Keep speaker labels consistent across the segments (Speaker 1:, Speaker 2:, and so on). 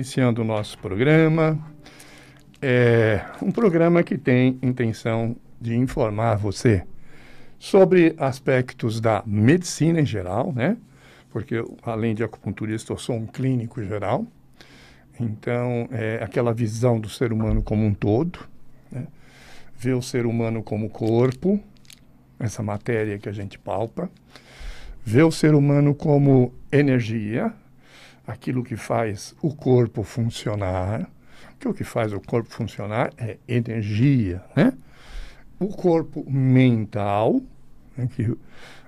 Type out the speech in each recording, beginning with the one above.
Speaker 1: iniciando o nosso programa. É um programa que tem intenção de informar você sobre aspectos da medicina em geral, né? Porque eu, além de acupunturista, eu sou um clínico geral. Então, é aquela visão do ser humano como um todo, né? Ver o ser humano como corpo, essa matéria que a gente palpa. Ver o ser humano como energia, aquilo que faz o corpo funcionar. Que o que faz o corpo funcionar é energia, né? O corpo mental, né, que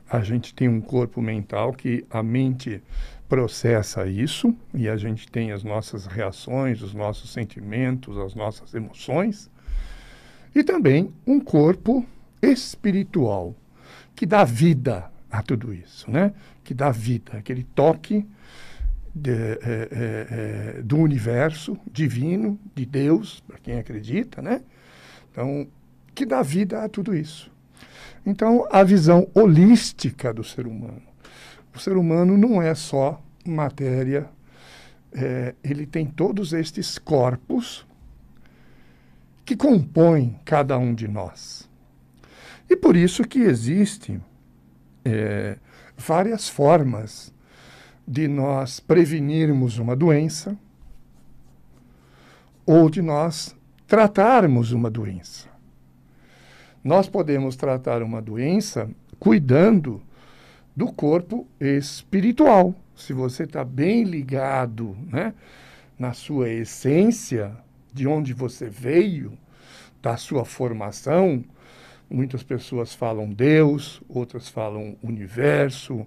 Speaker 1: a gente tem um corpo mental que a mente processa isso e a gente tem as nossas reações, os nossos sentimentos, as nossas emoções. E também um corpo espiritual que dá vida a tudo isso, né? Que dá vida, aquele toque do universo divino, de Deus, para quem acredita, né? Então, que dá vida a tudo isso. Então, a visão holística do ser humano. O ser humano não é só matéria, ele tem todos estes corpos que compõem cada um de nós. E por isso que existem várias formas de nós prevenirmos uma doença ou de nós tratarmos uma doença. Nós podemos tratar uma doença cuidando do corpo espiritual. Se você está bem ligado, né, na sua essência, de onde você veio, da sua formação, muitas pessoas falam Deus, outras falam universo.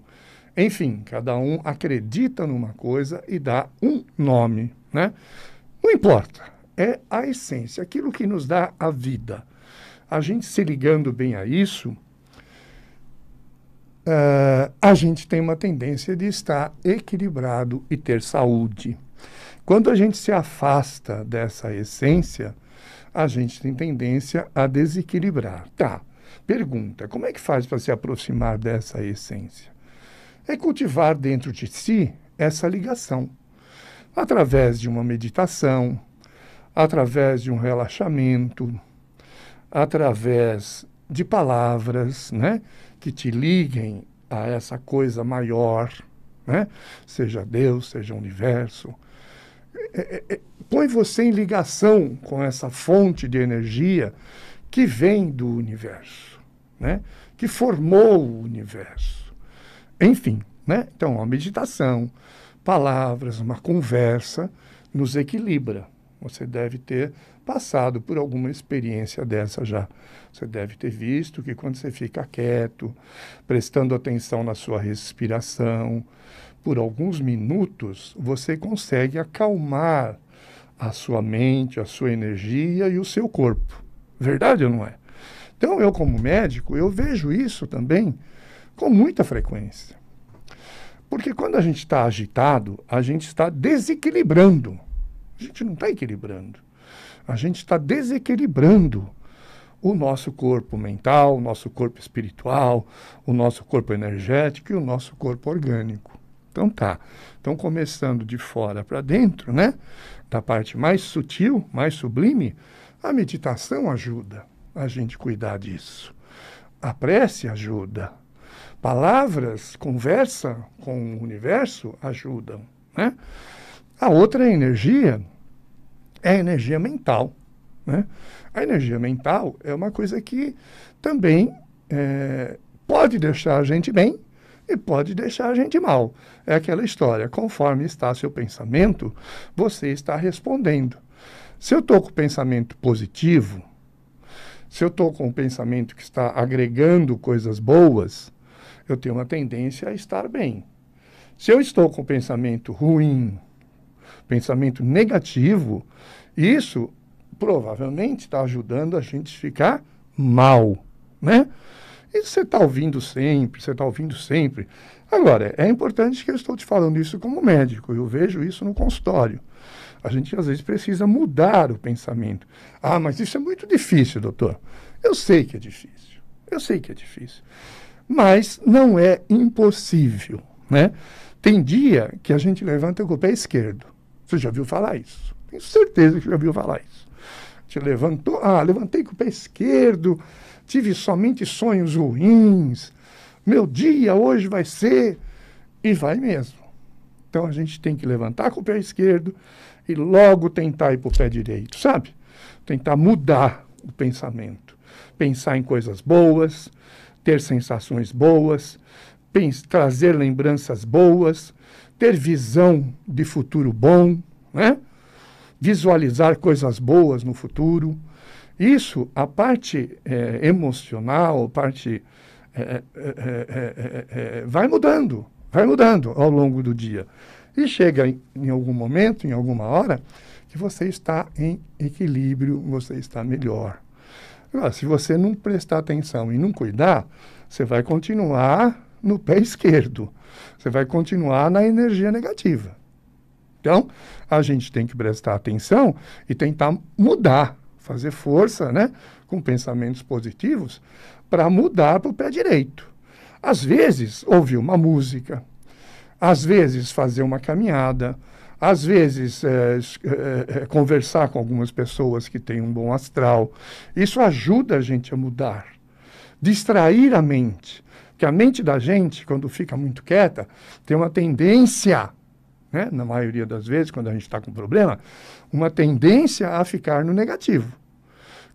Speaker 1: Enfim, cada um acredita numa coisa e dá um nome, né? Não importa, é a essência, aquilo que nos dá a vida. A gente se ligando bem a isso, a gente tem uma tendência de estar equilibrado e ter saúde. Quando a gente se afasta dessa essência, a gente tem tendência a desequilibrar. Tá, pergunta, como é que faz para se aproximar dessa essência? É cultivar dentro de si essa ligação, através de uma meditação, através de um relaxamento, através de palavras, né, que te liguem a essa coisa maior, né, seja Deus, seja o universo. Põe você em ligação com essa fonte de energia que vem do universo, né, que formou o universo. Enfim, né? Então, a meditação, palavras, uma conversa nos equilibra. Você deve ter passado por alguma experiência dessa já. Você deve ter visto que quando você fica quieto, prestando atenção na sua respiração, por alguns minutos, você consegue acalmar a sua mente, a sua energia e o seu corpo. Verdade ou não é? Então, eu como médico, eu vejo isso também com muita frequência. Porque quando a gente está agitado, a gente está desequilibrando. A gente não está equilibrando. A gente está desequilibrando o nosso corpo mental, o nosso corpo espiritual, o nosso corpo energético e o nosso corpo orgânico. Então tá. Então, começando de fora para dentro, né? Da parte mais sutil, mais sublime, a meditação ajuda a gente cuidar disso. A prece ajuda. Palavras, conversa com o universo ajudam, né? A outra energia é a energia mental, né? A energia mental é uma coisa que também pode deixar a gente bem e pode deixar a gente mal. É aquela história, conforme está seu pensamento, você está respondendo. Se eu estou com o pensamento positivo, se eu estou com o pensamento que está agregando coisas boas, eu tenho uma tendência a estar bem. Se eu estou com pensamento ruim, pensamento negativo, isso provavelmente está ajudando a gente a ficar mal, né? E você está ouvindo sempre, você está ouvindo sempre. Agora, é importante que eu estou te falando isso como médico, eu vejo isso no consultório. A gente, às vezes, precisa mudar o pensamento. Ah, mas isso é muito difícil, doutor. Eu sei que é difícil, eu sei que é difícil. Mas não é impossível, né? Tem dia que a gente levanta com o pé esquerdo. Você já viu falar isso? Tenho certeza que já viu falar isso. Te levantou, levantei com o pé esquerdo, tive somente sonhos ruins, meu dia hoje vai ser, e vai mesmo. Então a gente tem que levantar com o pé esquerdo e logo tentar ir para o pé direito, sabe? Tentar mudar o pensamento. Pensar em coisas boas, ter sensações boas, trazer lembranças boas, ter visão de futuro bom, né? Visualizar coisas boas no futuro. Isso, a parte emocional, a parte vai mudando ao longo do dia. E chega em algum momento, em alguma hora, que você está em equilíbrio, você está melhor. Agora, se você não prestar atenção e não cuidar, você vai continuar no pé esquerdo. Você vai continuar na energia negativa. Então, a gente tem que prestar atenção e tentar mudar, fazer força, né, com pensamentos positivos, para mudar para o pé direito. Às vezes, ouvir uma música, às vezes, fazer uma caminhada, às vezes, conversar com algumas pessoas que têm um bom astral. Isso ajuda a gente a mudar, distrair a mente. Porque a mente da gente, quando fica muito quieta, tem uma tendência, né, na maioria das vezes, quando a gente está com problema, uma tendência a ficar no negativo.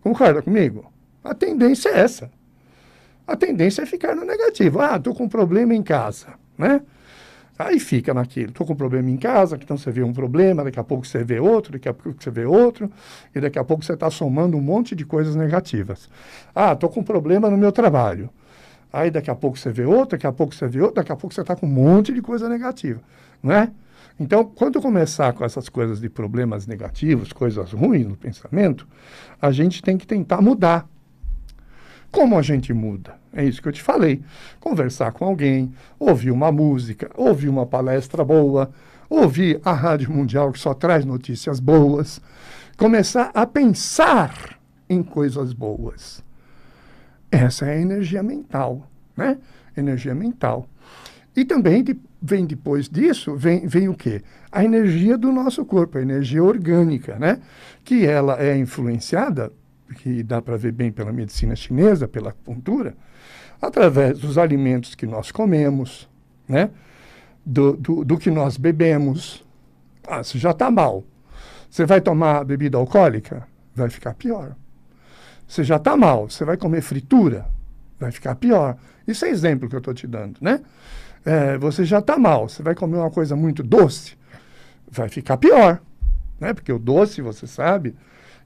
Speaker 1: Concorda comigo? A tendência é essa. A tendência é ficar no negativo. Estou com um problema em casa, né? Aí fica naquilo. Estou com um problema em casa, então você vê um problema, daqui a pouco você vê outro, daqui a pouco você vê outro, e daqui a pouco você está somando um monte de coisas negativas. Estou com um problema no meu trabalho. Aí daqui a pouco você vê outro, daqui a pouco você vê outro, daqui a pouco você está com um monte de coisa negativa, não é? Então, quando começar com essas coisas de problemas negativos, coisas ruins no pensamento, a gente tem que tentar mudar. Como a gente muda? É isso que eu te falei. Conversar com alguém, ouvir uma música, ouvir uma palestra boa, ouvir a Rádio Mundial que só traz notícias boas, começar a pensar em coisas boas. Essa é a energia mental, né? Energia mental. E também vem depois disso, vem o quê? A energia do nosso corpo, a energia orgânica, né? Que ela é influenciada, que dá para ver bem pela medicina chinesa, pela acupuntura, através dos alimentos que nós comemos, né? Do que nós bebemos. Você já está mal. Você vai tomar bebida alcoólica? Vai ficar pior. Você já está mal. Você vai comer fritura? Vai ficar pior. Isso é exemplo que eu estou te dando, né? Você já está mal. Você vai comer uma coisa muito doce? Vai ficar pior, né? Porque o doce, você sabe,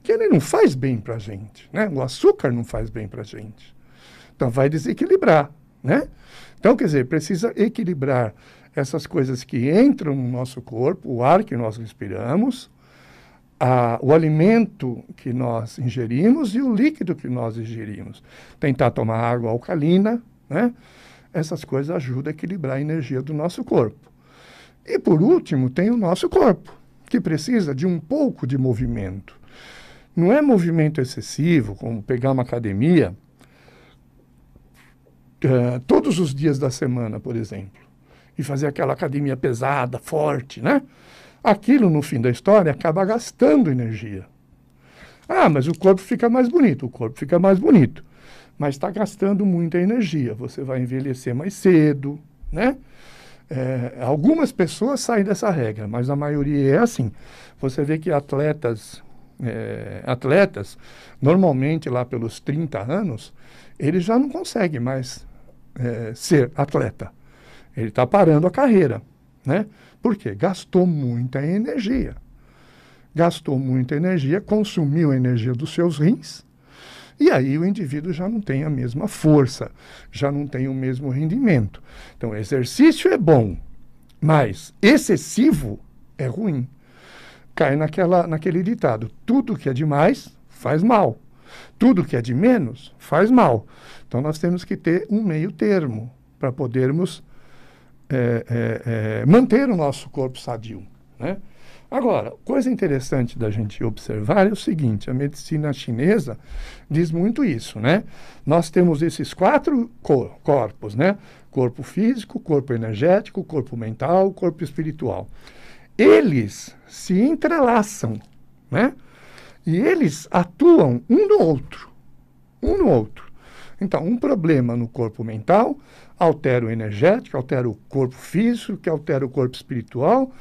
Speaker 1: que ele não faz bem para a gente, né? O açúcar não faz bem para a gente. Então, vai desequilibrar, né? Então, quer dizer, precisa equilibrar essas coisas que entram no nosso corpo, o ar que nós respiramos, o alimento que nós ingerimos e o líquido que nós ingerimos. Tentar tomar água alcalina, né? Essas coisas ajudam a equilibrar a energia do nosso corpo. E, por último, tem o nosso corpo, que precisa de um pouco de movimento. Não é movimento excessivo, como pegar uma academia todos os dias da semana, por exemplo, e fazer aquela academia pesada, forte, né? Aquilo, no fim da história, acaba gastando energia. Mas o corpo fica mais bonito. O corpo fica mais bonito. Mas está gastando muita energia. Você vai envelhecer mais cedo, né? Algumas pessoas saem dessa regra, mas a maioria é assim. Você vê que atletas, normalmente lá pelos 30 anos, ele já não consegue mais ser atleta. Ele está parando a carreira, né? Por quê? Gastou muita energia. Gastou muita energia, consumiu a energia dos seus rins, e aí o indivíduo já não tem a mesma força, já não tem o mesmo rendimento. Então, exercício é bom, mas excessivo é ruim. Cai naquele ditado, tudo que é demais faz mal. Tudo que é de menos faz mal. Então, nós temos que ter um meio termo para podermos manter o nosso corpo sadio, né? Agora, coisa interessante da gente observar é o seguinte, a medicina chinesa diz muito isso, né? Nós temos esses 4 corpos, né? Corpo físico, corpo energético, corpo mental, corpo espiritual. eles se entrelaçam, né? E eles atuam um no outro, um no outro. Então, um problema no corpo mental altera o energético, altera o corpo físico, que altera o corpo espiritual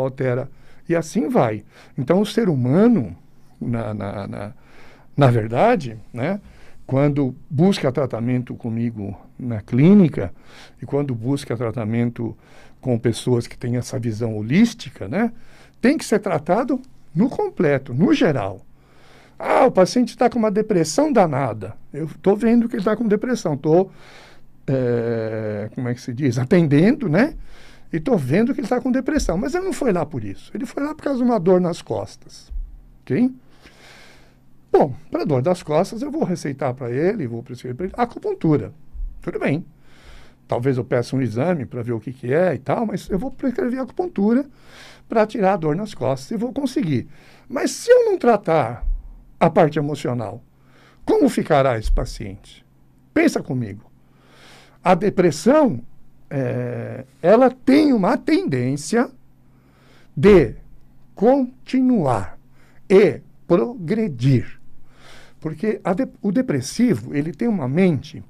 Speaker 1: altera, e assim vai. Então, o ser humano, na verdade, né, quando busca tratamento comigo na clínica, e quando busca tratamento com pessoas que têm essa visão holística, né, tem que ser tratado no completo, no geral. Ah, o paciente está com uma depressão danada. Eu estou vendo que ele está com depressão. Estou, como é que se diz? Atendendo, né? E estou vendo que ele está com depressão. Mas ele não foi lá por isso. Ele foi lá por causa de uma dor nas costas. Ok? Bom, para dor das costas, eu vou receitar para ele, vou prescrever para ele acupuntura. Tudo bem. Talvez eu peça um exame para ver o que é e tal, mas eu vou prescrever acupuntura para tirar a dor nas costas e vou conseguir. Mas se eu não tratar a parte emocional, como ficará esse paciente? Pensa comigo. A depressão, ela tem uma tendência de continuar e progredir. Porque o depressivo, ele tem uma mente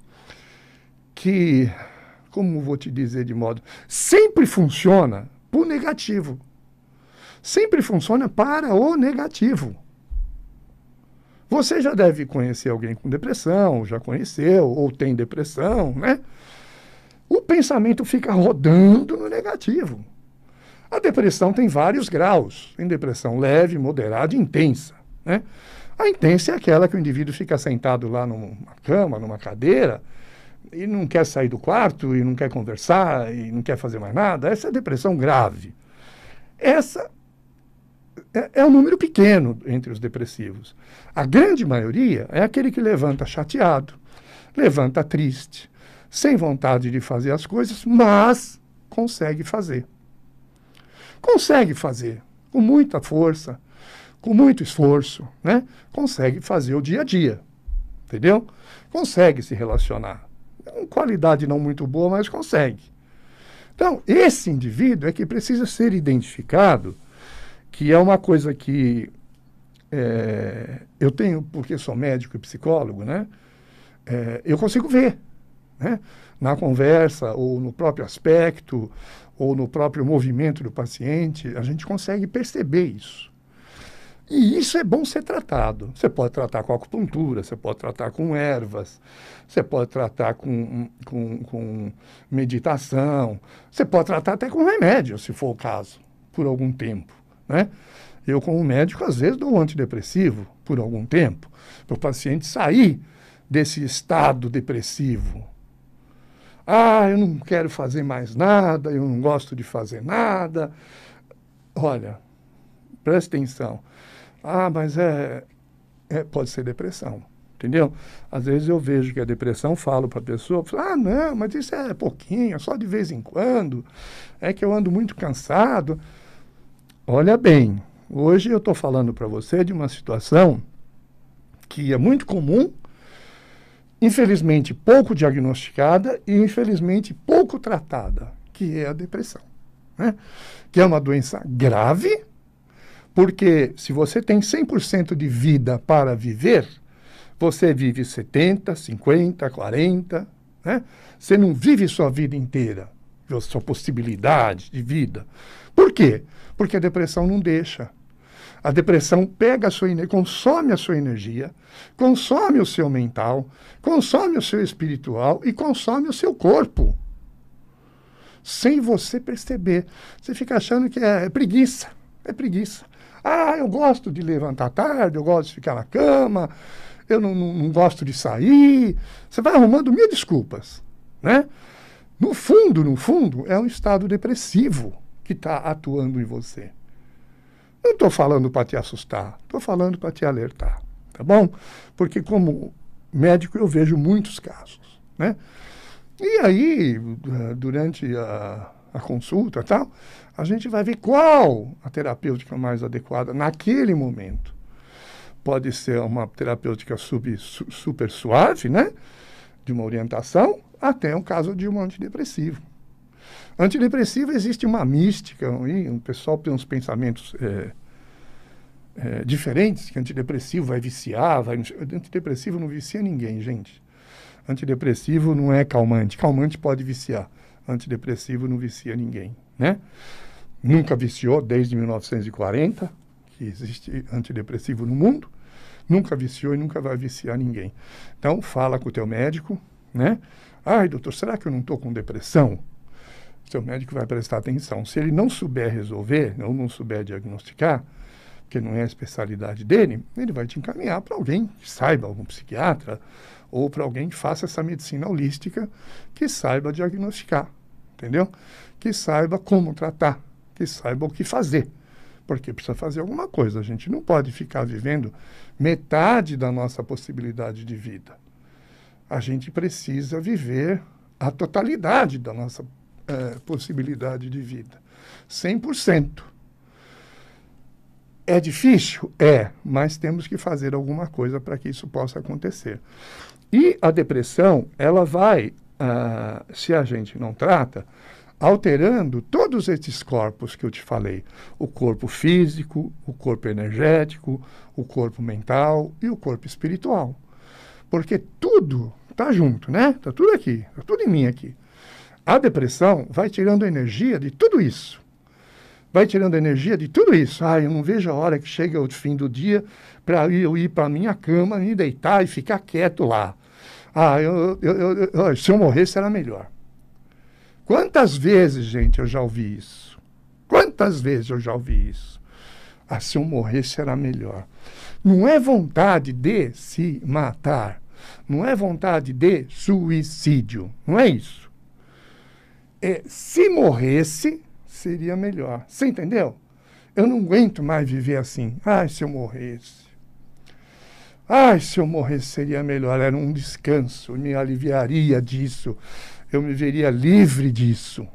Speaker 1: que, como vou te dizer de modo, sempre funciona por negativo. Sempre funciona para o negativo. Você já deve conhecer alguém com depressão, já conheceu, ou tem depressão, né? O pensamento fica rodando no negativo. A depressão tem vários graus. Tem depressão leve, moderada e intensa, né? A intensa é aquela que o indivíduo fica sentado lá numa cama, numa cadeira, e não quer sair do quarto, e não quer conversar, e não quer fazer mais nada. Essa é a depressão grave. Essa é um número pequeno entre os depressivos. A grande maioria é aquele que levanta chateado, levanta triste, sem vontade de fazer as coisas, mas consegue fazer. Consegue fazer, com muita força, com muito esforço, né? Consegue fazer o dia a dia, entendeu? Consegue se relacionar. Com qualidade não muito boa, mas consegue. Então, esse indivíduo é que precisa ser identificado, que é uma coisa que eu tenho, porque sou médico e psicólogo, né? Eu consigo ver, né? Na conversa, ou no próprio aspecto, ou no próprio movimento do paciente, a gente consegue perceber isso. E isso é bom ser tratado. Você pode tratar com acupuntura, você pode tratar com ervas, você pode tratar com meditação, você pode tratar até com remédio, se for o caso, por algum tempo, né? Eu, como médico, às vezes dou um antidepressivo por algum tempo, para o paciente sair desse estado depressivo. Ah, eu não quero fazer mais nada, eu não gosto de fazer nada. Olha, presta atenção. Ah, mas pode ser depressão, entendeu? Às vezes eu vejo que a depressão, falo para a pessoa, ah, não, mas isso é pouquinho, só de vez em quando, é que eu ando muito cansado. Olha bem, hoje eu estou falando para você de uma situação que é muito comum, infelizmente pouco diagnosticada e infelizmente pouco tratada, que é a depressão, né? Que é uma doença grave, porque se você tem 100% de vida para viver, você vive 70, 50, 40, né? Você não vive sua vida inteira, sua possibilidade de vida. Por quê? Porque a depressão não deixa. A depressão pega a sua energia, consome a sua energia, consome o seu mental, consome o seu espiritual e consome o seu corpo. Sem você perceber. Você fica achando que é preguiça. É preguiça. Ah, eu gosto de levantar tarde, eu gosto de ficar na cama, eu não gosto de sair. Você vai arrumando mil desculpas, né? No fundo, é um estado depressivo que está atuando em você. Não estou falando para te assustar, estou falando para te alertar, tá bom? Porque como médico eu vejo muitos casos, né? E aí, durante a consulta e tal, a gente vai ver qual a terapêutica mais adequada naquele momento. Pode ser uma terapêutica super suave, né? De uma orientação, até um caso de um antidepressivo. Antidepressivo existe uma mística, o pessoal tem uns pensamentos diferentes, que antidepressivo vai viciar, antidepressivo não vicia ninguém, gente. Antidepressivo não é calmante, calmante pode viciar, antidepressivo não vicia ninguém, né? Nunca viciou desde 1940, que existe antidepressivo no mundo, nunca viciou e nunca vai viciar ninguém. Então, fala com o teu médico, né? Ai, doutor, será que eu não estou com depressão? Seu médico vai prestar atenção. Se ele não souber resolver, ou não souber diagnosticar, porque não é a especialidade dele, ele vai te encaminhar para alguém que saiba, algum psiquiatra, ou para alguém que faça essa medicina holística, que saiba diagnosticar, entendeu? Que saiba como tratar, que saiba o que fazer. Porque precisa fazer alguma coisa. A gente não pode ficar vivendo metade da nossa possibilidade de vida. A gente precisa viver a totalidade da nossa possibilidade de vida. 100%. É difícil? É, mas temos que fazer alguma coisa para que isso possa acontecer. E a depressão, ela vai, se a gente não trata, alterando todos esses corpos que eu te falei. O corpo físico, o corpo energético, o corpo mental e o corpo espiritual. Porque tudo está junto, né? Está tudo aqui, está tudo em mim aqui. A depressão vai tirando energia de tudo isso. Vai tirando energia de tudo isso. Eu não vejo a hora que chega o fim do dia para eu ir para a minha cama, me deitar e ficar quieto lá. Se eu morresse era melhor. Quantas vezes, gente, eu já ouvi isso? Quantas vezes eu já ouvi isso? Se eu morresse era melhor. Não é vontade de se matar. Não é vontade de suicídio. Não é isso. Se morresse, seria melhor. Você entendeu? Eu não aguento mais viver assim. Se eu morresse. Se eu morresse seria melhor. Era um descanso. Eu me aliviaria disso. Eu me veria livre disso.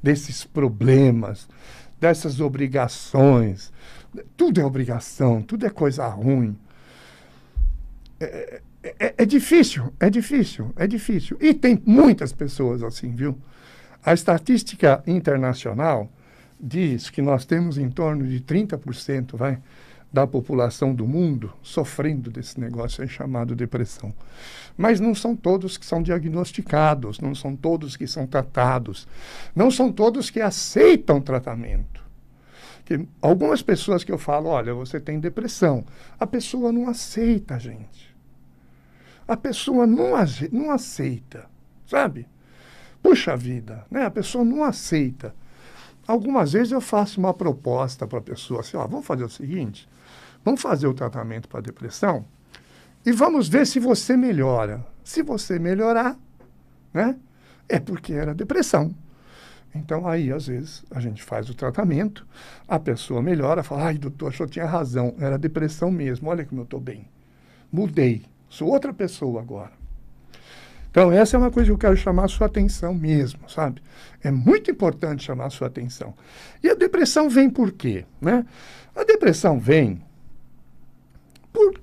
Speaker 1: Desses problemas. Dessas obrigações. Tudo é obrigação. Tudo é coisa ruim. É difícil. É difícil. É difícil. E tem muitas pessoas assim, viu? A estatística internacional diz que nós temos em torno de 30%, da população do mundo sofrendo desse negócio aí chamado depressão. Mas não são todos que são diagnosticados, não são todos que são tratados, não são todos que aceitam tratamento. Que algumas pessoas que eu falo, olha, você tem depressão, a pessoa não aceita, gente. A pessoa não aceita, sabe? Puxa vida, né? A pessoa não aceita. Algumas vezes eu faço uma proposta para a pessoa, assim, vamos fazer o seguinte, vamos fazer o tratamento para a depressão e vamos ver se você melhora. Se você melhorar, né? É porque era depressão. Então aí, às vezes, a gente faz o tratamento, a pessoa melhora, fala, doutor, o senhor tinha razão, era depressão mesmo, olha como eu estou bem. Mudei, sou outra pessoa agora. Então, essa é uma coisa que eu quero chamar a sua atenção mesmo, sabe? É muito importante chamar a sua atenção. E a depressão vem por quê, né? A depressão vem por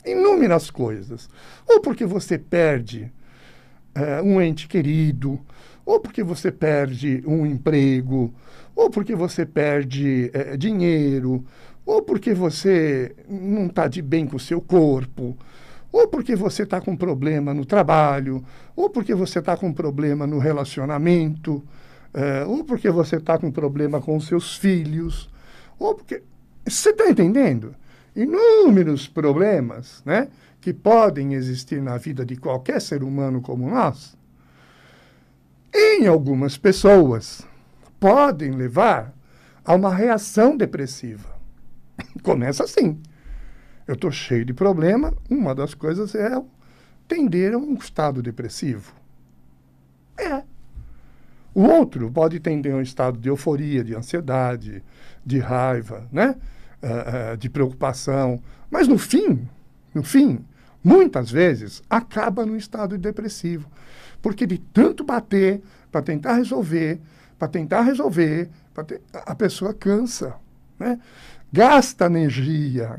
Speaker 1: inúmeras coisas. Ou porque você perde um ente querido, ou porque você perde um emprego, ou porque você perde dinheiro, ou porque você não está de bem com o seu corpo, ou porque você está com problema no trabalho, ou porque você está com problema no relacionamento, ou porque você está com problema com os seus filhos, ou porque... Você está entendendo? Inúmeros problemas, né, que podem existir na vida de qualquer ser humano como nós, em algumas pessoas, podem levar a uma reação depressiva. Começa assim. Eu estou cheio de problema, uma das coisas é tender a um estado depressivo. O outro pode tender a um estado de euforia, de ansiedade, de raiva, né? De preocupação. Mas no fim, muitas vezes, acaba num estado depressivo. Porque de tanto bater para tentar resolver, a pessoa cansa, né? Gasta energia,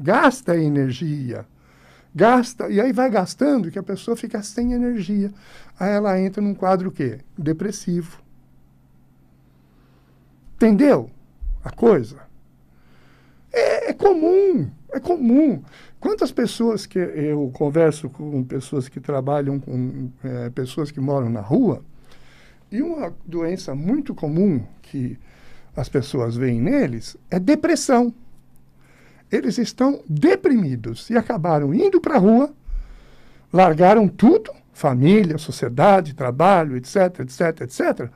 Speaker 1: e aí vai gastando que a pessoa fica sem energia. Aí ela entra num quadro o quê? Depressivo, Entendeu a coisa? É comum, é comum. Quantas pessoas que eu converso com pessoas que trabalham com pessoas que moram na rua, e uma doença muito comum que as pessoas veem neles é depressão. Eles estão deprimidos e acabaram indo para a rua, largaram tudo, família, sociedade, trabalho, etc, etc, etc.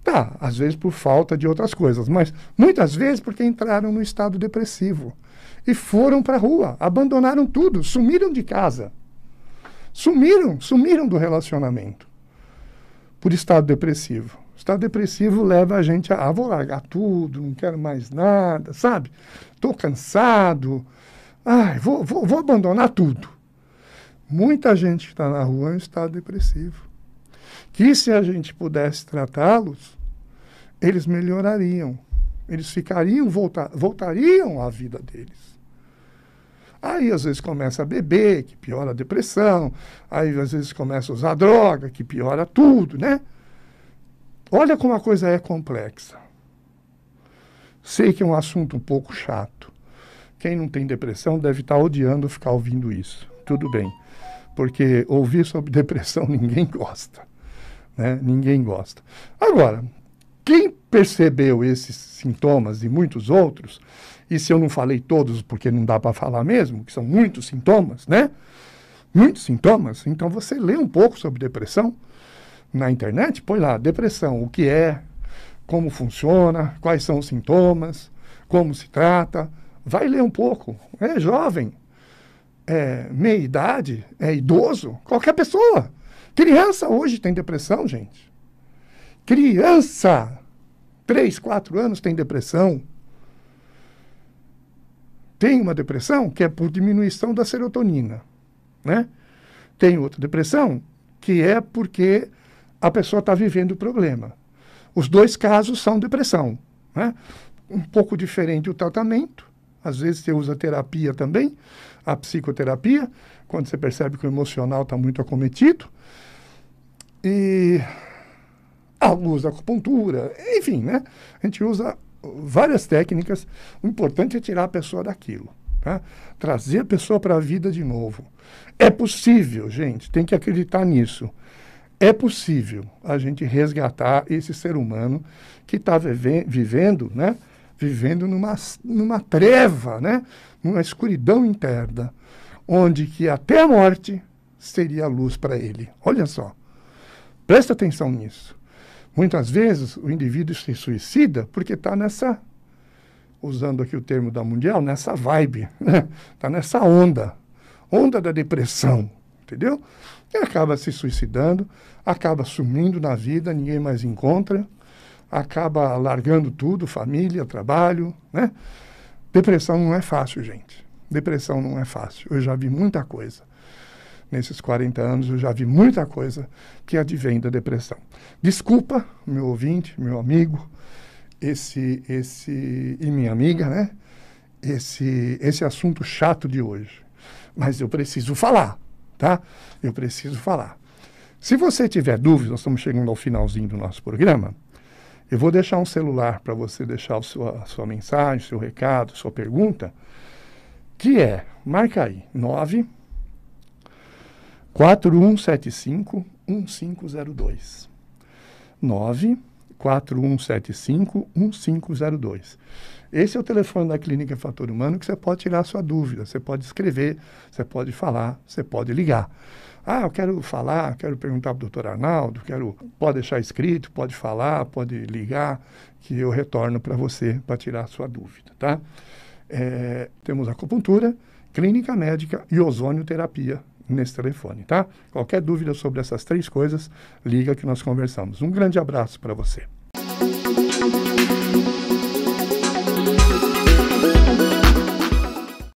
Speaker 1: Tá, às vezes por falta de outras coisas, mas muitas vezes porque entraram no estado depressivo e foram para a rua, abandonaram tudo, sumiram de casa, sumiram do relacionamento por estado depressivo. O estado depressivo leva a gente vou largar tudo, não quero mais nada, sabe? Estou cansado, vou abandonar tudo. Muita gente que está na rua é em estado depressivo. Que se a gente pudesse tratá-los, eles melhorariam. Eles voltariam à vida deles. Aí, às vezes, começa a beber, que piora a depressão. Aí, às vezes, começa a usar droga, que piora tudo, né? Olha como a coisa é complexa. Sei que é um assunto um pouco chato. Quem não tem depressão deve estar odiando ficar ouvindo isso. Tudo bem. Porque ouvir sobre depressão ninguém gosta. Né? Ninguém gosta. Agora, quem percebeu esses sintomas e muitos outros, e se eu não falei todos porque não dá para falar mesmo, que são muitos sintomas, né? Muitos sintomas, então você lê um pouco sobre depressão na internet, põe lá, depressão, o que é, como funciona, quais são os sintomas, como se trata, vai ler um pouco. É jovem, é meia idade, é idoso, qualquer pessoa. Criança hoje tem depressão, gente. Criança, 3, 4 anos tem depressão. Tem uma depressão que é por diminuição da serotonina, né? Tem outra depressão que é porque a pessoa está vivendo o problema. Os dois casos são depressão, né? Um pouco diferente o tratamento. Às vezes você usa terapia também, a psicoterapia, quando você percebe que o emocional está muito acometido. E usa acupuntura, enfim, né? A gente usa várias técnicas. O importante é tirar a pessoa daquilo, tá? Trazer a pessoa para a vida de novo. É possível, gente, tem que acreditar nisso. É possível a gente resgatar esse ser humano que está vivendo, né? Vivendo numa treva, né? Numa escuridão interna, onde que até a morte seria a luz para ele. Olha só. Presta atenção nisso. Muitas vezes o indivíduo se suicida porque está nessa, usando aqui o termo da Mundial, nessa vibe, né? Está nessa onda da depressão, entendeu? E acaba se suicidando, acaba sumindo na vida, ninguém mais encontra, acaba largando tudo, família, trabalho, né? Depressão não é fácil, gente. Depressão não é fácil. Eu já vi muita coisa. Nesses 40 anos eu já vi muita coisa que advém da depressão. Desculpa, meu ouvinte, meu amigo, e minha amiga, né? Esse assunto chato de hoje. Mas eu preciso falar, tá? Eu preciso falar. Se você tiver dúvidas, nós estamos chegando ao finalzinho do nosso programa, eu vou deixar um celular para você deixar a sua mensagem, seu recado, sua pergunta, que é, marca aí, 94175-1502. 94175-1502. Esse é o telefone da Clínica Fator Humano que você pode tirar a sua dúvida, você pode escrever, você pode falar, você pode ligar. Eu quero falar, quero perguntar para o Dr. Arnaldo, pode deixar escrito, pode falar, pode ligar, que eu retorno para você para tirar a sua dúvida, tá? Temos acupuntura, clínica médica e ozonioterapia nesse telefone, tá? Qualquer dúvida sobre essas 3 coisas, liga que nós conversamos. Um grande abraço para você.